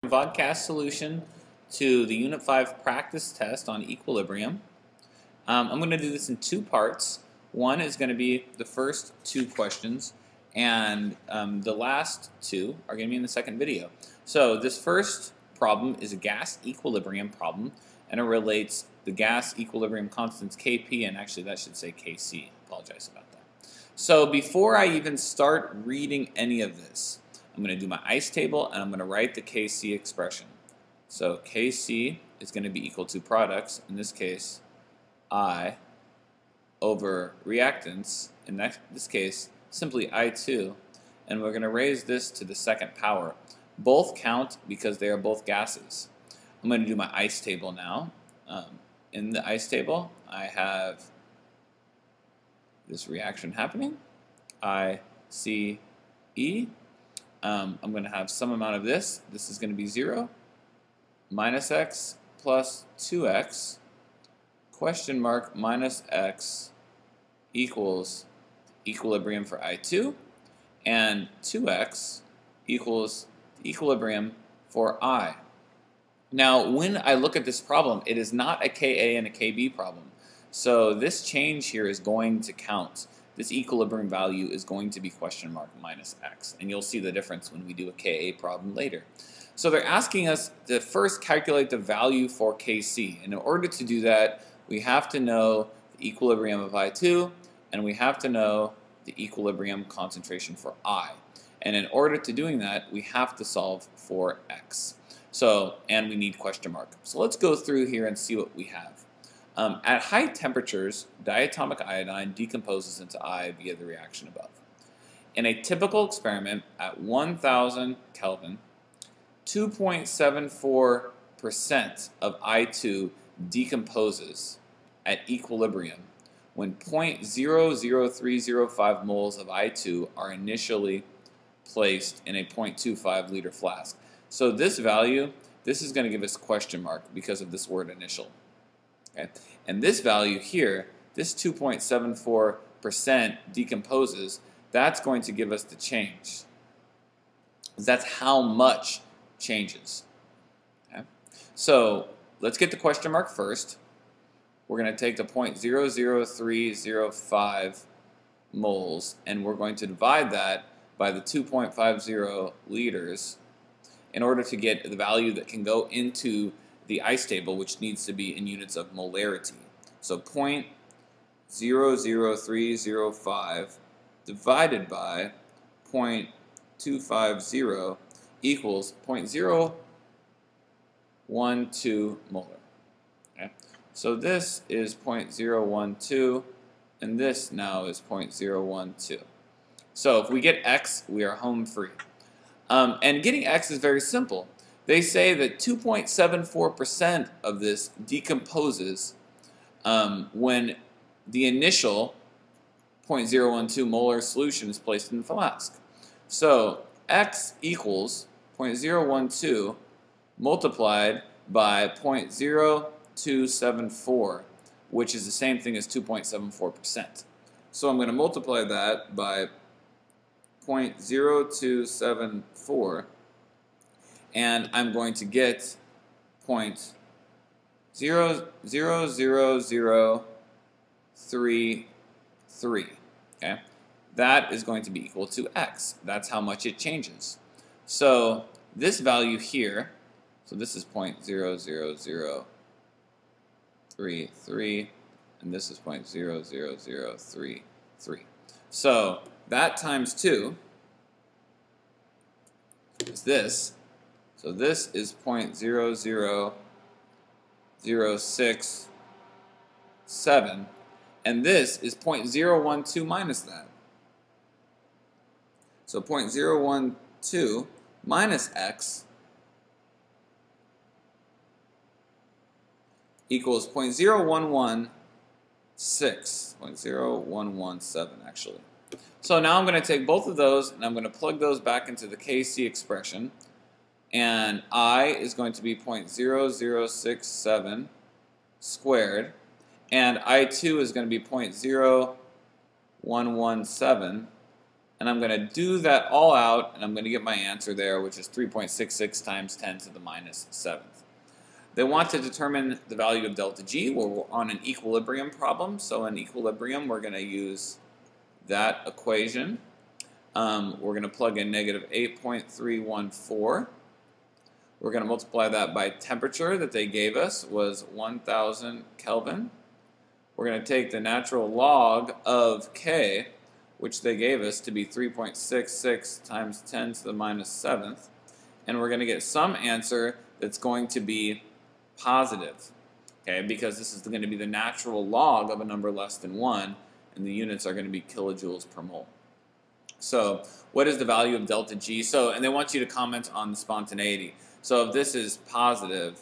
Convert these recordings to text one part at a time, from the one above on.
vodcast solution to the Unit 5 practice test on equilibrium. I'm going to do this in two parts. One is going to be the first two questions, and the last two are going to be in the second video. So this first problem is a gas equilibrium problem, and it relates the gas equilibrium constants Kp, and actually that should say Kc. Apologize about that. So before I even start reading any of this, I'm going to do my ice table, and I'm going to write the Kc expression. So Kc is going to be equal to products, in this case, I over reactants, in this case, simply I2, and we're going to raise this to the second power. Both count because they are both gases. I'm going to do my ice table now. In the ice table, I have this reaction happening, ICE. I'm going to have some amount of this. This is going to be 0, minus x plus 2x, question mark minus x equals equilibrium for I2, and 2x equals equilibrium for I. Now, when I look at this problem, it is not a Ka and a Kb problem. So this change here is going to count. This equilibrium value is going to be question mark minus x, and you'll see the difference when we do a Ka problem later. So they're asking us to first calculate the value for Kc, and in order to do that, we have to know the equilibrium of I2, and we have to know the equilibrium concentration for I. And in order to doing that, we have to solve for x. So, and we need question mark. So let's go through here and see what we have. At high temperatures, diatomic iodine decomposes into I via the reaction above. In a typical experiment at 1000 Kelvin, 2.74% of I2 decomposes at equilibrium when 0.00305 moles of I2 are initially placed in a 0.25 liter flask. So this value, this is going to give us question mark because of this word initial. Okay. And this value here, this 2.74% decomposes, that's going to give us the change. That's how much changes. Okay. So let's get the question mark first. We're going to take the 0.00305 moles, and we're going to divide that by the 2.50 liters in order to get the value that can go into the ice table, which needs to be in units of molarity. So 0.00305 divided by 0.250 equals 0.012 molar. Okay? So this is 0.012, and this now is 0.012. So if we get x, we are home free. And getting x is very simple. They say that 2.74% of this decomposes when the initial 0.012 molar solution is placed in the flask. So x equals 0.012 multiplied by 0.0274, which is the same thing as 2.74%. So I'm going to multiply that by 0.0274, and I'm going to get 0.00033. Okay? That is going to be equal to x. That's how much it changes. So this value here, so this is 0.00033, and this is 0.00033. So that times 2 is this. So this is 0.00067, and this is 0.012 minus that. So 0.012 minus x equals 0.0116, 0.0117 actually. So now I'm going to take both of those and I'm going to plug those back into the Kc expression, and I is going to be 0.0067 squared, and I2 is going to be 0.0117, And I'm going to do that all out, and I'm going to get my answer there, which is 3.66 times 10 to the minus 7th. They want to determine the value of delta G. Well, we're on an equilibrium problem, so in equilibrium, we're going to use that equation. We're going to plug in negative 8.314. We're going to multiply that by temperature that they gave us was 1,000 Kelvin. We're going to take the natural log of K, which they gave us to be 3.66 times 10 to the minus 7th, and we're going to get some answer that's going to be positive, okay, because this is going to be the natural log of a number less than 1, and the units are going to be kilojoules per mole. So what is the value of delta G? And they want you to comment on the spontaneity. So if this is positive,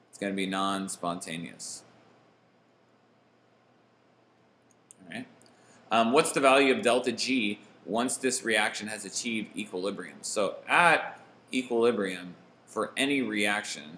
it's going to be non-spontaneous. What's the value of delta G once this reaction has achieved equilibrium? So at equilibrium, for any reaction,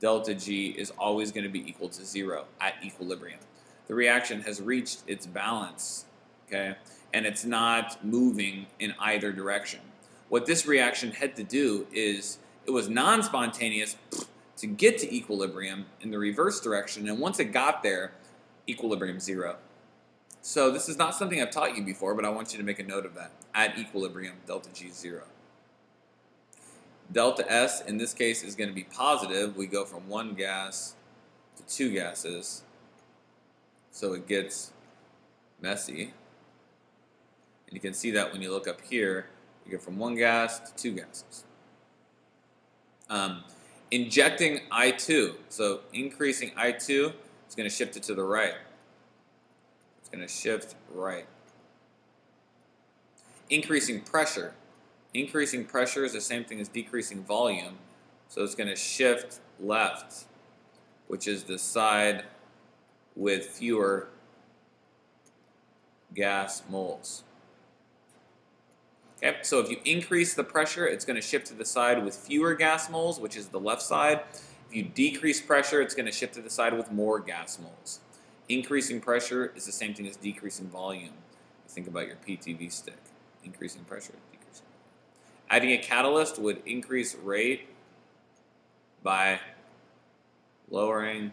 delta G is always going to be equal to 0 at equilibrium. The reaction has reached its balance, okay, and it's not moving in either direction. What this reaction had to do is it was non-spontaneous to get to equilibrium in the reverse direction, and once it got there, equilibrium 0. So this is not something I've taught you before, but I want you to make a note of that. At equilibrium, delta G is 0. Delta S, in this case, is going to be positive. We go from one gas to two gases, so it gets messy. And you can see that when you look up here, you go from one gas to two gases. Injecting I2, so increasing I2 is going to shift it to the right. Going to shift right. Increasing pressure. Increasing pressure is the same thing as decreasing volume, so it's going to shift left, which is the side with fewer gas moles. Okay, so if you increase the pressure, it's going to shift to the side with fewer gas moles, which is the left side. If you decrease pressure, it's going to shift to the side with more gas moles. Increasing pressure is the same thing as decreasing volume. Think about your PTV stick. Increasing pressure, decreasing volume. Adding a catalyst would increase rate by lowering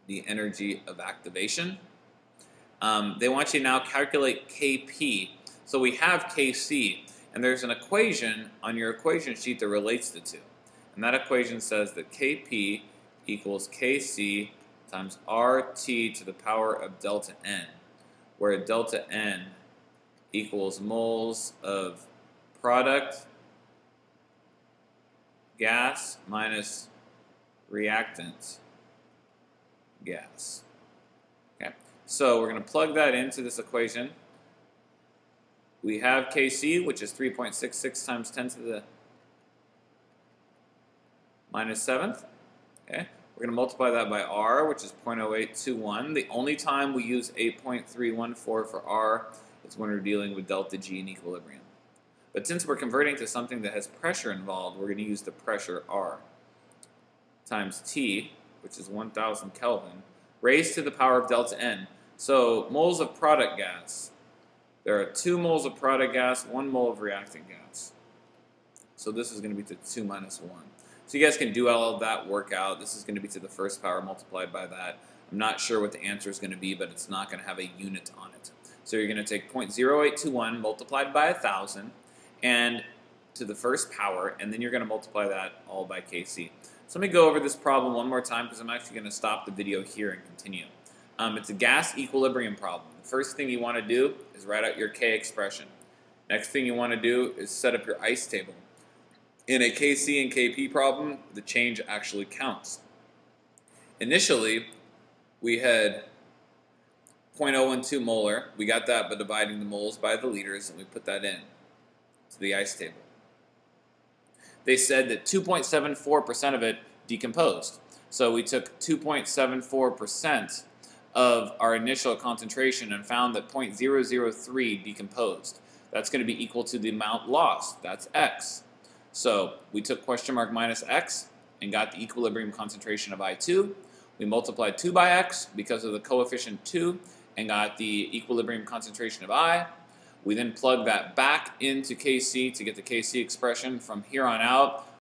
the energy of activation. They want you to now calculate Kp. So we have Kc, and there's an equation on your equation sheet that relates the two. And that equation says that Kp equals Kc times RT to the power of delta N, where delta N equals moles of product gas minus reactant gas. Okay, so we're going to plug that into this equation. We have Kc, which is 3.66 times 10 to the minus 7th. Okay. We're going to multiply that by R, which is 0.0821. The only time we use 8.314 for R is when we're dealing with delta G in equilibrium. But since we're converting to something that has pressure involved, we're going to use the pressure R times T, which is 1,000 Kelvin, raised to the power of delta N. So moles of product gas. There are 2 moles of product gas, 1 mole of reactant gas. So this is going to be to 2 minus 1. So you guys can do all of that workout. This is going to be to the first power multiplied by that. I'm not sure what the answer is going to be, but it's not going to have a unit on it. So you're going to take 0.0821 multiplied by 1,000 and to the first power, and then you're going to multiply that all by Kc. So let me go over this problem one more time because I'm actually going to stop the video here and continue. It's a gas equilibrium problem. The first thing you want to do is write out your K expression. Next thing you want to do is set up your ice table. In a Kc and Kp problem, the change actually counts. Initially, we had 0.012 molar. We got that by dividing the moles by the liters, and we put that in to the ice table. They said that 2.74% of it decomposed. So we took 2.74% of our initial concentration and found that 0.003 decomposed. That's going to be equal to the amount lost. That's X. So we took question mark minus X and got the equilibrium concentration of I2. We multiplied 2 by X because of the coefficient 2 and got the equilibrium concentration of I. We then plug that back into KC to get the KC expression. From here on out,